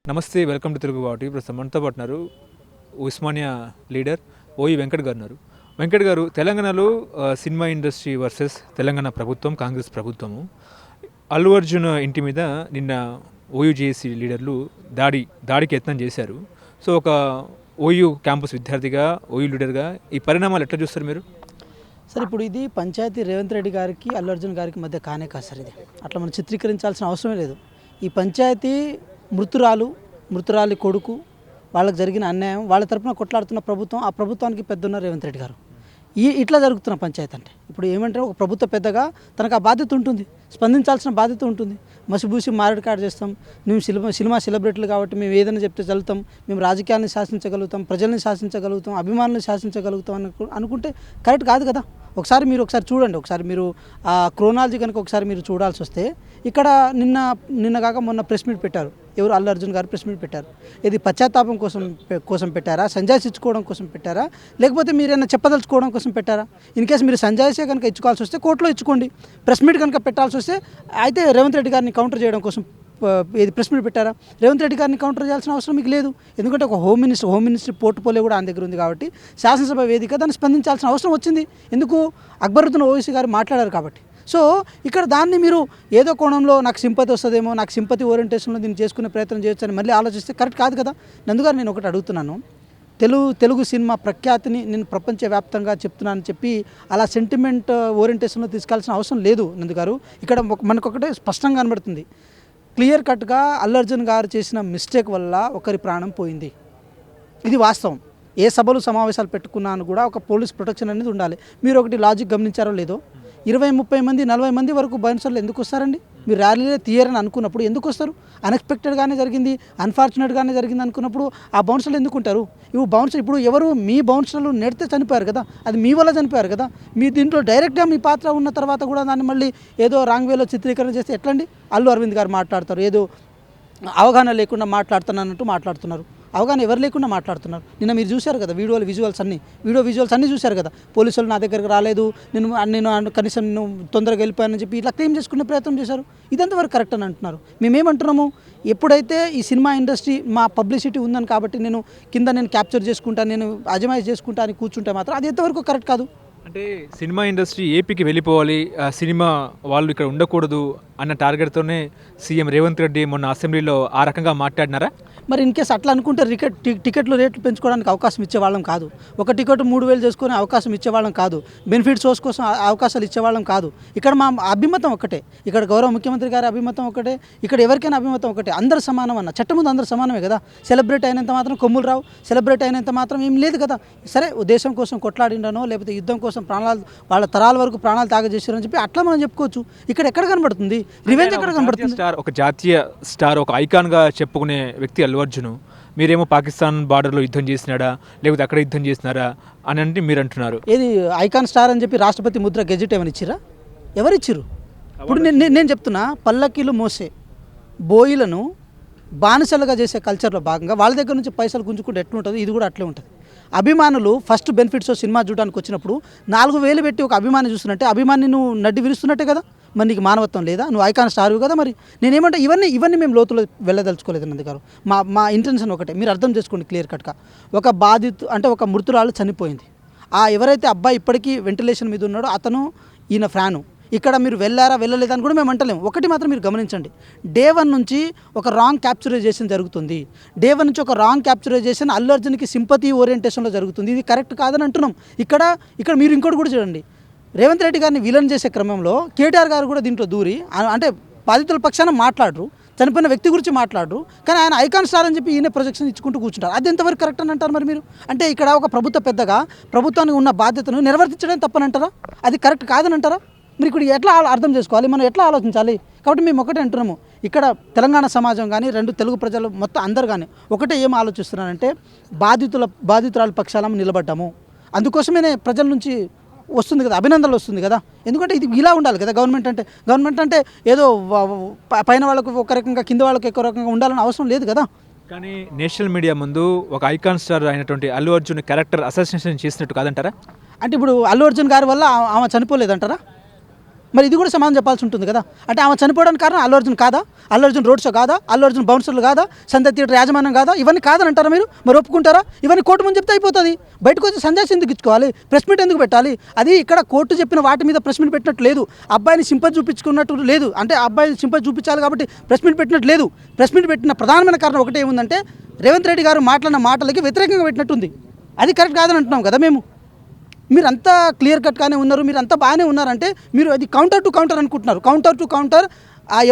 నమస్తే, welcome to Telugu వాటి. ఇప్పుడు మనతో పాటు ఉన్నారు ఉస్మానియా లీడర్ ఓయి వెంకట్ గారు ఉన్నారు. వెంకట్ గారు, తెలంగాణలో సినిమా ఇండస్ట్రీ వర్సెస్ తెలంగాణ ప్రభుత్వం, కాంగ్రెస్ ప్రభుత్వము. అల్లు అర్జున్ ఇంటి మీద నిన్న ఓయూజేఏసీ లీడర్లు దాడికి యత్నం చేశారు. సో ఒక ఓయూ క్యాంపస్ విద్యార్థిగా, ఓయూ లీడర్గా ఈ పరిణామాలు ఎట్లా చూస్తారు మీరు? సార్, ఇప్పుడు ఇది పంచాయతీ రేవంత్ రెడ్డి గారికి అల్లు అర్జున్ గారికి మధ్య కానే కాదు సార్. ఇది అట్లా మనం చిత్రీకరించాల్సిన అవసరమే లేదు. ఈ పంచాయతీ మృతురాలి కొడుకు, వాళ్ళకి జరిగిన అన్యాయం, వాళ్ళ తరపున కొట్లాడుతున్న ప్రభుత్వం, ఆ ప్రభుత్వానికి పెద్దన్న రేవంత్ రెడ్డి గారు. ఇట్లా జరుగుతున్న పంచాయతీ అంటే ఇప్పుడు ఏమంటే ఒక ప్రభుత్వ పెద్దగా తనకు ఆ బాధ్యత ఉంటుంది, స్పందించాల్సిన బాధ్యత ఉంటుంది. మసిబూసి మారేడు కాడ చేస్తాం, మేము సినిమా సెలబ్రిటీలు కాబట్టి మేము ఏదైనా చెప్తే చదువుతాం, మేము రాజకీయాన్ని శాసించగలుగుతాం, ప్రజల్ని శాసించగలుగుతాం, అభిమానులను శాసించగలుగుతాం అనుకుంటే కరెక్ట్ కాదు కదా. ఒకసారి చూడండి, ఒకసారి మీరు ఆ క్రోనాలజీ కనుక ఒకసారి మీరు చూడాల్సి వస్తే, ఇక్కడ నిన్న కాక మొన్న ప్రెస్ మీట్ పెట్టారు. ఎవరు? అల్లు అర్జున్ గారు ప్రెస్ మీట్ పెట్టారు. ఇది పశ్చాత్తాపం కోసం పెట్టారా, సంజాయిషి ఇచ్చుకోవడం కోసం పెట్టారా, లేకపోతే మీరైనా చెప్పదలుచుకోవడం కోసం పెట్టారా? ఇన్ కేసు మీరు సంజాయిషే కనుక ఇచ్చుకోవాల్సి వస్తే కోర్టులో ఇచ్చుకోండి. ప్రెస్ మీట్ కనుక పెట్టాల్సి వస్తే అయితే రేవంత్ రెడ్డి గారిని కౌంటర్ చేయడం కోసం ఇది ప్రెస్ మీట్ పెట్టారా? రేవంత్ రెడ్డి గారిని కౌంటర్ చేయాల్సిన అవసరం మీకు లేదు. ఎందుకంటే ఒక హోమ్ మినిస్టర్ పోర్ట్ఫోలియో కూడా ఆయన దగ్గర ఉంది కాబట్టి శాసనసభ వేదిక దాన్ని స్పందించాల్సిన అవసరం వచ్చింది. ఎందుకు? అక్బరుద్దీన్ ఓవైసీ గారు మాట్లాడారు కాబట్టి. సో ఇక్కడ దాన్ని మీరు ఏదో కోణంలో నాకు సింపతి వస్తుందేమో, నాకు సింపతి ఓరియంటేషన్లో దీన్ని చేసుకునే ప్రయత్నం చేయొచ్చు అని మళ్ళీ ఆలోచిస్తే కరెక్ట్ కాదు కదా. అందుకని నేను ఒకటి అడుగుతున్నాను, తెలుగు సినిమా ప్రఖ్యాతిని నేను ప్రపంచవ్యాప్తంగా చెప్తున్నానని చెప్పి అలా సెంటిమెంట్ ఓరియంటేషన్లో తీసుకోవాల్సిన అవసరం లేదు నందు గారు. ఇక్కడ మనకొకటే స్పష్టంగా కనబడుతుంది, క్లియర్ కట్గా అల్లు అర్జున్ గారు చేసిన మిస్టేక్ వల్ల ఒకరి ప్రాణం పోయింది. ఇది వాస్తవం. ఏ సభలు సమావేశాలు పెట్టుకున్నాను కూడా ఒక పోలీస్ ప్రొటెక్షన్ అనేది ఉండాలి. మీరు ఒకటి లాజిక్ గమనించారో లేదో, 20-30 మంది 40 మంది వరకు బౌన్సర్లు ఎందుకు వస్తారండి? మీరు ర్యాలీలే తీయరని అనుకున్నప్పుడు ఎందుకు వస్తారు? అన్ఎక్స్పెక్టెడ్గానే జరిగింది, అన్ఫార్చునేట్గానే జరిగింది అనుకున్నప్పుడు ఆ బౌన్సర్లు ఎందుకు ఉంటారు? ఇప్పుడు ఎవరు? మీ బౌన్సర్లు నెడితే చనిపోయారు కదా, అది మీ వల్ల చనిపోయారు కదా. మీ దీంట్లో డైరెక్ట్గా మీ పాత్ర ఉన్న తర్వాత కూడా దాన్ని మళ్ళీ ఏదో రాంగ్ వేలో చిత్రీకరణ చేస్తే ఎట్లండి? అల్లు అరవింద్ గారు మాట్లాడతారు, ఏదో అవగాహన లేకుండా మాట్లాడుతున్నానంటూ మాట్లాడుతున్నారు. అవగాహన ఎవరు లేకుండా మాట్లాడుతున్నారు. నిన్న మీరు చూశారు కదా విజువల్స్ అన్నీ చూశారు కదా. పోలీసులు నా దగ్గరకు రాలేదు, నేను కనీసం నేను తొందరగా వెళ్ళిపోయానని చెప్పి ఇట్లా క్లెయిమ్ చేసుకునే ప్రయత్నం చేశారు. ఇదంతా వరకు కరెక్ట్ అని అంటున్నారు. మేమేమంటున్నాము, ఎప్పుడైతే ఈ సినిమా ఇండస్ట్రీ మా పబ్లిసిటీ ఉందని కాబట్టి నేను క్యాప్చర్ చేసుకుంటాను, నేను అజమాయిష్ చేసుకుంటా అని కూర్చుంటే మాత్రం అది ఎంతవరకు కరెక్ట్ కాదు. అంటే సినిమా ఇండస్ట్రీ ఏపీకి వెళ్ళిపోవాలి, సినిమా వాళ్ళు ఇక్కడ ఉండకూడదు అన్న టార్గెట్తోనే సీఎం రేవంత్ రెడ్డి మొన్న అసెంబ్లీలో ఆ రకంగా మాట్లాడినారా? మరి ఇన్ కేసు అట్లా అనుకుంటే టికెట్లు రేట్లు పెంచుకోవడానికి అవకాశం ఇచ్చేవాళ్ళం కాదు. ఒక టికెట్ 3,000 చేసుకునే అవకాశం ఇచ్చేవాళ్ళం కాదు. బెనిఫిట్ సోర్స్ కోసం అవకాశాలు ఇచ్చేవాళ్ళం కాదు. ఇక్కడ మా అభిమతం ఒకటే, ఇక్కడ గౌరవ ముఖ్యమంత్రి గారి అభిమతం ఒకటే, ఇక్కడ ఎవరికైనా అభిమతం ఒకటే, అందరు సమానం అన్న. చట్టం ముందు అందరు సమానమే కదా. సెలబ్రేట్ అయినంత మాత్రం కొమ్ములు రావు, సెలబ్రేట్ అయినంత మాత్రం ఏం లేదు కదా. సరే, దేశం కోసం కొట్లాడిండనో లేకపోతే యుద్ధం కోసం ప్రాణాలు, వాళ్ళ తరాల వరకు ప్రాణాలు త్యాగజేశారని చెప్పి అట్లా మనం చెప్పుకోవచ్చు. ఇక్కడ ఎక్కడ కనబడుతుంది రివెంజ్? ఎక్కడ కనబడుతుంది? ఒక జాతీయ స్టార్, ఒక ఐకాన్గా చెప్పుకునే వ్యక్తి అల్లు అర్జున్, మీరేమో పాకిస్తాన్ బార్డర్లో యుద్ధం చేసినాడా లేకపోతే అక్కడ యుద్ధం చేసినారా అని అంటే మీరు అంటున్నారు. ఏది ఐకాన్ స్టార్ అని చెప్పి రాష్ట్రపతి ముద్ర గెజెట్ ఏమైనా ఇచ్చిరా? ఎవరిచ్చిర్రు? ఇప్పుడు నేను చెప్తున్నా, పల్లకీలు మోసే బోయిలను బానిసలుగా చేసే కల్చర్లో భాగంగా వాళ్ళ దగ్గర నుంచి పైసలు గుంజుకుంటే ఎట్లుంటుంది, ఇది కూడా అట్లే ఉంటుంది. అభిమానులు ఫస్ట్ బెనిఫిట్స్ సినిమా చూడడానికి వచ్చినప్పుడు 4,000 పెట్టి ఒక అభిమాని చూస్తున్నట్టే, అభిమాని నువ్వు నడ్డి విరుస్తున్నట్టే కదా. మరి నీకు మానవత్వం లేదా? నువ్వు ఐకాన్ స్టార్ కదా. మరి నేనేమంటే ఇవన్నీ మేము లోతులో వెళ్ళదలుచుకోలేదు నందు గారు. మా ఇంటెన్షన్ ఒకటే, మీరు అర్థం చేసుకోండి క్లియర్ కట్గా. ఒక మృతురాలు చనిపోయింది. ఎవరైతే అబ్బాయి ఇప్పటికీ వెంటిలేషన్ మీద ఉన్నాడో అతను ఈయన ఫ్యాను. ఇక్కడ మీరు వెళ్ళలేదని కూడా మేము అంటలేము. ఒకటి మాత్రం మీరు గమనించండి, డే 1 నుంచి ఒక రాంగ్ క్యాప్చరైజేషన్ జరుగుతుంది. డే 1 నుంచి ఒక రాంగ్ క్యాప్చరైజేషన్ అల్లు అర్జున్కి సింపతి ఓరియంటేషన్లో జరుగుతుంది. ఇది కరెక్ట్ కాదని అంటున్నాం. ఇక్కడ మీరు ఇంకోటి కూడా చూడండి, రేవంత్ రెడ్డి గారిని విలన్ చేసే క్రమంలో కేటీఆర్ గారు కూడా దీంట్లో దూరి, అంటే బాధితుల పక్షాన మాట్లాడరు, చనిపోయిన వ్యక్తి గురించి మాట్లాడరు, కానీ ఆయన ఐకాన్ స్టార్ అని చెప్పి ఈయన ప్రొజెక్షన్ ఇచ్చుకుంటూ కూర్చుంటారు. అది ఎంతవరకు కరెక్ట్ అని అంటారు మరి మీరు? అంటే ఇక్కడ ఒక ప్రభుత్వ పెద్దగా ప్రభుత్వానికి ఉన్న బాధ్యతను నిర్వర్తించడం తప్పనంటారా? అది కరెక్ట్ కాదని అంటారా? మీరు ఇక్కడ ఎట్లా అర్థం చేసుకోవాలి, మనం ఎట్లా ఆలోచించాలి? కాబట్టి మేము ఒకటే అంటున్నాము, ఇక్కడ తెలంగాణ సమాజం కానీ, రెండు తెలుగు ప్రజలు మొత్తం అందరు కానీ ఒకటే ఏం ఆలోచిస్తున్నారంటే, బాధితురాల పక్షాలను నిలబడ్డాము. అందుకోసమే ప్రజల నుంచి వస్తుంది కదా, అభినందనలు వస్తుంది కదా. ఎందుకంటే ఇది ఇలా ఉండాలి కదా. గవర్నమెంట్ అంటే ఏదో పైన వాళ్ళకు ఒక రకంగా, కింద వాళ్ళకి ఒక రకంగా ఉండాలని అవసరం లేదు కదా. కానీ నేషనల్ మీడియా ముందు ఒక ఐకాన్ స్టార్ అయినటువంటి అల్లు అర్జున్ క్యారెక్టర్ అసాసినేషన్ చేసినట్టు కాదంటారా? అంటే ఇప్పుడు అల్లు అర్జున్ గారి వల్ల ఆమె చనిపోలేదంటారా? మరి ఇది కూడా సమాధానం చెప్పాల్సి ఉంటుంది కదా. అంటే ఆమె చనిపోవడానికి కారణం అల్లు అర్జున్ కాదా, అల్లు అర్జున్ రోడ్ షో కాదా, అల్లు అర్జున్ బౌన్సర్లు కాదా, సంధ్య థియేటర్ యాజమాన్యం కాదా, ఇవన్నీ కాదని అంటారా మీరు? మరి ఒప్పుకుంటారా? ఇవన్నీ కోర్టు ముందు చెప్తే అయిపోతుంది. బయటకు వచ్చి సందేశం ఎందుకు ఇచ్చుకోవాలి, ప్రెస్ మీట్ ఎందుకు పెట్టాలి? అది ఇక్కడ కోర్టు చెప్పిన వాటి మీద ప్రెస్ మీట్ పెట్టినట్టు లేదు, అబ్బాయిని సింపతి చూపించుకున్నట్టు లేదు. అంటే అబ్బాయిని సింపతి చూపించాలి కాబట్టి ప్రెస్ మీట్ పెట్టినట్టు లేదు. ప్రెస్ మీట్ పెట్టిన ప్రధానమైన కారణం ఒకటే ఏముందంటే రేవంత్ రెడ్డి గారు మాట్లాడిన మాటలకి వ్యతిరేకంగా పెట్టినట్టుంది. అది కరెక్ట్ కాదని అంటున్నాం కదా మేము. మీరు అంతా క్లియర్ కట్గానే ఉన్నారు, మీరు అంతా బాగానే ఉన్నారంటే మీరు అది కౌంటర్ టు కౌంటర్ అనుకుంటున్నారు. కౌంటర్ టు కౌంటర్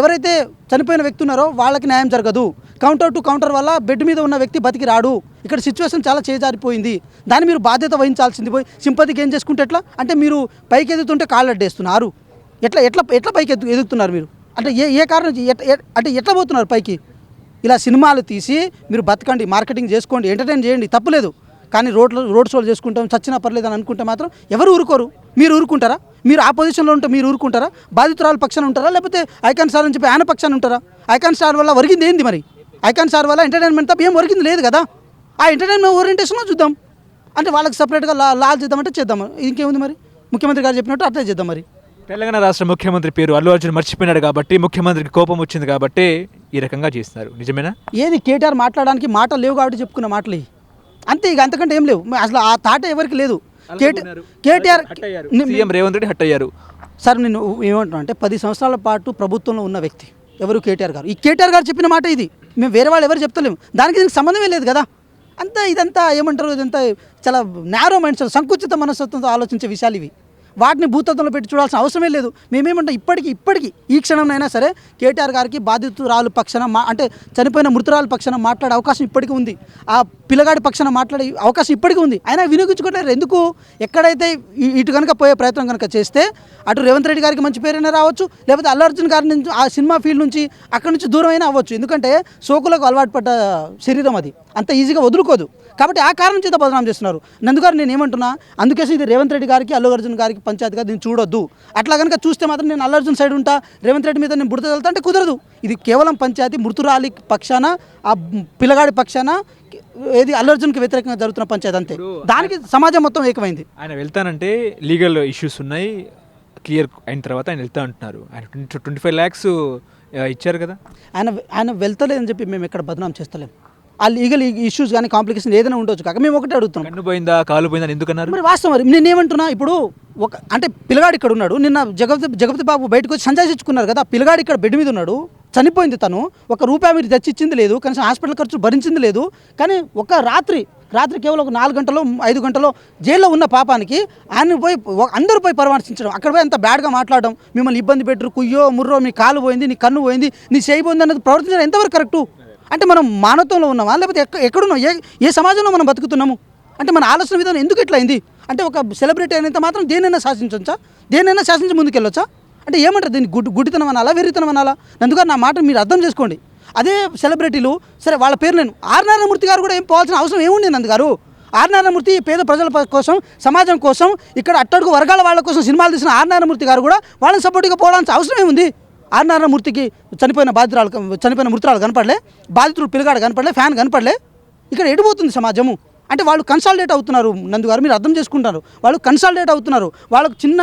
ఎవరైతే చనిపోయిన వ్యక్తి ఉన్నారో వాళ్ళకి న్యాయం జరగదు. కౌంటర్ టు కౌంటర్ వల్ల బెడ్ మీద ఉన్న వ్యక్తి బతికి రాడు. ఇక్కడ సిచ్యువేషన్ చాలా చేజారిపోయింది. దాన్ని మీరు బాధ్యత వహించాల్సింది పోయి సింపతికి ఏం చేసుకుంటే ఎట్లా? అంటే మీరు పైకి ఎదుగుతుంటే కాళ్ళు అడ్డేస్తున్నారు. ఎట్లా ఎట్లా ఎట్లా పైకి ఎదుగుతున్నారు మీరు? అంటే ఏ కారణం అంటే ఎట్లా పోతున్నారు పైకి? ఇలా సినిమాలు తీసి మీరు బతకండి, మార్కెటింగ్ చేసుకోండి, ఎంటర్టైన్ చేయండి, తప్పులేదు. కానీ రోడ్ షోలు చేసుకుంటాం, చచ్చినా పర్లేదు అని అనుకుంటే మాత్రం ఎవరు ఊరుకోరు. మీరు ఊరుకుంటారా? మీరు ఆ పొజిషన్లో ఉంటే మీరు ఊరుకుంటారా? బాధితురాలు పక్షాన ఉంటారా, లేకపోతే ఐకాన్ స్టార్ అని చెప్పి ఆయన పక్షాన ఉంటారా? ఐకాన్ స్టార్ వల్ల ఒరిగింది ఏంది మరి? ఐకాన్ స్టార్ వల్ల ఎంటర్టైన్మెంట్ తప్ప ఏం ఒరిగింది లేదు కదా. ఆ ఎంటర్టైన్మెంట్ ఓరియంటేషన్లో చూద్దాం. అంటే వాళ్ళకి సపరేట్గా లా చేద్దామంటే చేద్దాం. ఇంకేముంది మరి? ముఖ్యమంత్రి గారు చెప్పినట్టు అట్లే చేద్దాం. మరి తెలంగాణ రాష్ట్ర ముఖ్యమంత్రి పేరు అల్లు అర్జున్ మర్చిపోయినాడు కాబట్టి ముఖ్యమంత్రికి కోపం వచ్చింది కాబట్టి ఈ రకంగా చేస్తున్నారు. నిజమేనా? ఏది కేటీఆర్ మాట్లాడడానికి మాటలు లేవు కాబట్టి చెప్పుకున్న మాటలు అంతే. ఇక అంతకంటే ఏం లేవు. అసలు ఆ తాట ఎవరికి లేదు. కేటీఆర్ సీఎం రేవంత్ రెడ్డి హట్ అయ్యారు. సార్ నేను ఏమంటున్నా అంటే 10 సంవత్సరాల పాటు ప్రభుత్వంలో ఉన్న వ్యక్తి ఎవరు? కేటీఆర్ గారు. ఈ కేటీఆర్ గారు చెప్పిన మాట ఇది. మేము వేరే వాళ్ళు ఎవరు చెప్తలేము. దానికి దీనికి సంబంధమే లేదు కదా. అంతా ఇదంతా ఏమంటారు, ఇదంతా చాలా నేరో మైండ్స్, సంకుచిత మనస్తత్వంతో ఆలోచించే విషయాలు ఇవి. వాటిని భూతత్వంలో పెట్టి చూడాల్సిన అవసరమే లేదు. మేమేమంటాం ఇప్పటికీ ఈ క్షణంనైనా సరే కేటీఆర్ గారికి బాధితురాలు పక్షాన అంటే చనిపోయిన మృతురాలు పక్షాన మాట్లాడే అవకాశం ఇప్పటికీ ఉంది. ఆ పిల్లగాడి పక్షాన మాట్లాడే అవకాశం ఇప్పటికీ ఉంది. అయినా వినియోగించుకోవట్లేదు ఎందుకు? ఎక్కడైతే ఇటు కనుక పోయే ప్రయత్నం కనుక చేస్తే అటు రేవంత్ రెడ్డి గారికి మంచి పేరైనా రావచ్చు, లేకపోతే అల్లు అర్జున్ గారి నుంచి ఆ సినిమా ఫీల్డ్ నుంచి అక్కడి నుంచి దూరం అయినా అవ్వచ్చు. ఎందుకంటే సోకులకు అలవాటు పడ్డ శరీరం అది అంత ఈజీగా వదులుకోదు. కాబట్టి ఆ కారణం చేత బదనాం చేస్తున్నారు. నందుగారు నేను ఏమంటున్నా, అందుకేసి ఇది రేవంత్ రెడ్డి గారికి అల్లు అర్జున్ గారికి పంచాయతీగా దీన్ని చూడొద్దు. అట్లా కనుక చూస్తే మాత్రం నేను అల్లు అర్జున్ సైడ్ ఉంటా, రేవంత్ రెడ్డి మీద నేను బుడత వెళ్తా అంటే కుదరదు. ఇది కేవలం పంచాయతీ మృతురాలి పక్షాన, ఆ పిల్లగాడి పక్షాన, ఏది అల్లు అర్జున్కి వ్యతిరేకంగా జరుగుతున్న పంచాయతీ అంతే. దానికి సమాజం మొత్తం ఏకమైంది. ఆయన వెళ్తానంటే లీగల్ ఇష్యూస్ ఉన్నాయి, క్లియర్ అయిన తర్వాత ఆయన వెళ్తా అంటున్నారు. ఆయన 25 lakhs ఇచ్చారు కదా. ఆయన వెళ్తలేదని చెప్పి మేము ఎక్కడ బదనాం చేస్తలేము. ఆ లీగల్ ఇష్యూస్ కానీ కాంప్లికేషన్ ఏదైనా ఉండొచ్చు కాక మేము ఒకటే అడుగుతున్నాం. కన్ను పోయిందా, కాలు పోయిందా ఎందుకన్నారు? మరి వాస్తవం. మరి నేను ఏమంటున్నా, ఇప్పుడు అంటే పిల్లగాడు ఇక్కడ ఉన్నాడు. నిన్న జగపతి బాబు బయటకు వచ్చి సంజాయించుకున్నారు కదా. పిల్లగాడు ఇక్కడ బెడ్ మీద ఉన్నాడు, చనిపోయింది. తను ₹1 మీరు తెచ్చిచ్చింది లేదు, కనీసం హాస్పిటల్ ఖర్చు భరించింది లేదు. కానీ ఒక రాత్రి కేవలం ఒక 4 గంటలో 5 గంటలో జైల్లో ఉన్న పాపానికి ఆయన పోయి అందరూ పోయి పరామర్శించడం, అక్కడ పోయి అంత బ్యాడ్గా మాట్లాడడం, మిమ్మల్ని ఇబ్బంది పెట్టరు, కుయ్యో ముర్రో, మీ కాలు పోయింది, నీ కన్ను పోయింది, నీ చేయి పోయింది అన్నది ప్రవర్తించడం ఎంతవరకు కరెక్టు? అంటే మనం మానవత్వంలో ఉన్నామా, లేకపోతే ఎక్కడున్నాం? ఏ సమాజంలో మనం బతుకుతున్నాము? అంటే మన ఆలోచన విధానం ఎందుకు ఇట్లా అయింది? అంటే ఒక సెలబ్రిటీ అయినంత మాత్రం దేనైనా శాసించవచ్చా? దేనైనా శాసించి ముందుకెళ్ళొచ్చా? అంటే ఏమంటారు దీన్ని? గుడ్డితనం అనాలా, వెర్రితనం అనాలా? అందుకని నా మాట మీరు అర్థం చేసుకోండి. అదే సెలబ్రిటీలు సరే, వాళ్ళ పేరు నేను ఆర్ నారాయణమూర్తి గారు కూడా ఏం పోవాల్సిన అవసరం ఏముంది? నందుగారు ఆర్ నారాయణమూర్తి పేద ప్రజల కోసం, సమాజం కోసం, ఇక్కడ అట్టడుగు వర్గాల వాళ్ళ కోసం సినిమాలు తీసిన ఆర్ నారాయణమూర్తి గారు కూడా వాళ్ళని సపోర్ట్గా పోవాల్సిన అవసరం ఏముంది? ఆర్ నారాయణమూర్తికి చనిపోయిన మృతురాలు కనపడలే, బాధితులు పిల్లగాడు కనపడలే, ఫ్యాన్ కనపడలే. ఇక్కడ ఎడిపోతుంది సమాజము. అంటే వాళ్ళు కన్సాలిడేట్ అవుతున్నారు. నందుగారు మీరు అర్థం చేసుకుంటారు. వాళ్ళు కన్సాలిడేట్ అవుతున్నారు. వాళ్ళకు చిన్న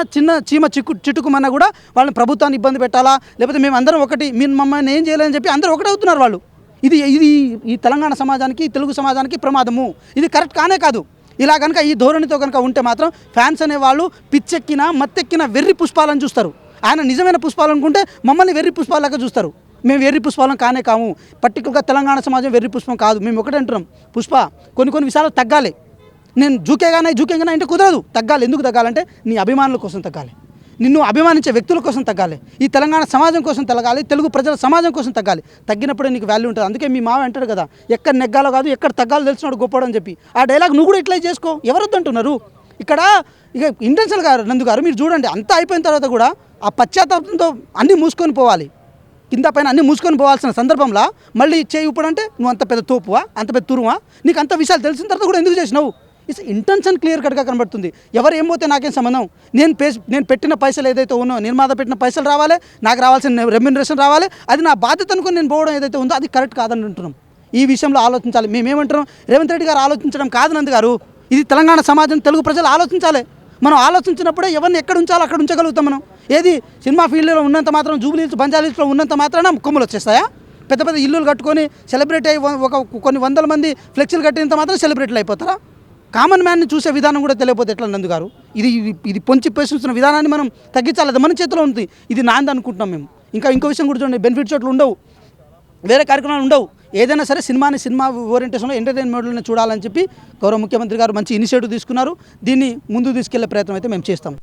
చీమ చిట్టుకుమన్నా కూడా వాళ్ళని ప్రభుత్వాన్ని ఇబ్బంది పెట్టాలా, లేకపోతే మేము అందరం ఒకటి, మీరు మమ్మల్ని ఏం చేయాలని చెప్పి అందరూ ఒకటే అవుతున్నారు. వాళ్ళు ఇది ఈ తెలంగాణ సమాజానికి, తెలుగు సమాజానికి ప్రమాదము. ఇది కరెక్ట్ కానే కాదు. ఇలా కనుక ఈ ధోరణితో కనుక ఉంటే మాత్రం ఫ్యాన్స్ అనేవాళ్ళు పిచ్చెక్కిన మత్తెక్కిన వెర్రి పుష్పాలను చూస్తారు. ఆయన నిజమైన పుష్పాలు అనుకుంటే మమ్మల్ని వెర్రి పుష్పాలాగా చూస్తారు. మేము వెర్రి పుష్పాలం కానే కాము. పర్టికులర్గా తెలంగాణ సమాజం వెర్రి పుష్పం కాదు. మేము ఒకటే అంటున్నాం, పుష్ప కొన్ని విషయాలు తగ్గాలి. నేను జూకేగానే అంటే కుదరదు. తగ్గాలి. ఎందుకు తగ్గాలంటే నీ అభిమానుల కోసం తగ్గాలి, నిన్ను అభిమానించే వ్యక్తుల కోసం తగ్గాలి, ఈ తెలంగాణ సమాజం కోసం తగ్గాలి, తెలుగు ప్రజల సమాజం కోసం తగ్గాలి. తగ్గినప్పుడే నీకు వాల్యూ ఉంటుంది. అందుకే మీ మావ అంటాడు కదా, ఎక్కడ నెగ్గాలో కాదు ఎక్కడ తగ్గాలో తెలిసినాడు గొప్పడు అని చెప్పి. ఆ డైలాగ్ నువ్వు కూడా ఇట్లా చేసుకో. ఎవరొద్దు అంటున్నారు? ఇక్కడ ఇక ఇంటెన్షనల్ గారు నందుగారు మీరు చూడండి, అంతా అయిపోయిన తర్వాత కూడా ఆ పశ్చాత్తాపంతో అన్నీ మూసుకొని పోవాలి, కింద పైన అన్నీ మూసుకొని పోవాల్సిన సందర్భంలో మళ్ళీ చేయి ఇప్పుడంటే నువ్వు అంత పెద్ద తోపువా, అంత పెద్ద తురువా? నీకు అంత విషయాలు తెలిసిన తర్వాత కూడా ఎందుకు చేసినావు? ఇట్స్ ఇంటెన్షన్ క్లియర్ కట్గా కనబడుతుంది. ఎవరు ఏం పోతే నాకేం సంబంధం? నేను పెట్టిన పైసలు ఏదైతే ఉన్నో, నిర్మాత పెట్టిన పైసలు రావాలి, నాకు రావాల్సిన రెమ్యూనరేషన్ రావాలి. అది నా బాధ్యత అనుకుని నేను పోవడం ఏదైతే ఉందో అది కరెక్ట్ కాదని అంటున్నాం. ఈ విషయంలో ఆలోచించాలి. మేమేమంటున్నాం, రేవంత్ రెడ్డి గారు ఆలోచించడం కాదు నందు గారు, ఇది తెలంగాణ సమాజం, తెలుగు ప్రజలు ఆలోచించాలి. మనం ఆలోచించినప్పుడే ఎవరిని ఎక్కడ ఉంచాలో అక్కడ ఉంచగలుగుతాం మనం. ఏది సినిమా ఫీల్డ్లో ఉన్నంత మాత్రం జూబ్లీహిల్స్ బంజారాహిల్స్లో ఉన్నంత మాత్రాన కొమ్ములు వచ్చేస్తాయా? పెద్ద పెద్ద ఇల్లులు కట్టుకొని సెలబ్రేట్ అయ్యి కొన్ని వందల మంది ఫ్లెక్సీలు కట్టినంత మాత్రం సెలబ్రేట్లు అయిపోతారా? కామన్ మ్యాన్ని చూసే విధానం కూడా తెలియకపోతే ఎట్లా నందు గారు? ఇది పొంచి ప్రశ్నిస్తున్న విధానాన్ని మనం తగ్గించాలి. అది మన చేతిలో ఉంది. ఇది నాంది అనుకుంటున్నాం మేము. ఇంకో విషయం కూడా చూడండి, బెనిఫిట్ షోట్లు ఉండవు, వేరే కార్యక్రమాలు ఉండవు. ఏదైనా సరే సినిమా ఓరియంటేషన్లో ఎంటర్టైన్మెంట్లోనే చూడాలని చెప్పి గౌరవ ముఖ్యమంత్రి గారు మంచి ఇనిషియేటివ్ తీసుకున్నారు. దీన్ని ముందుకు తీసుకెళ్లే ప్రయత్నం అయితే మేము చేస్తాం.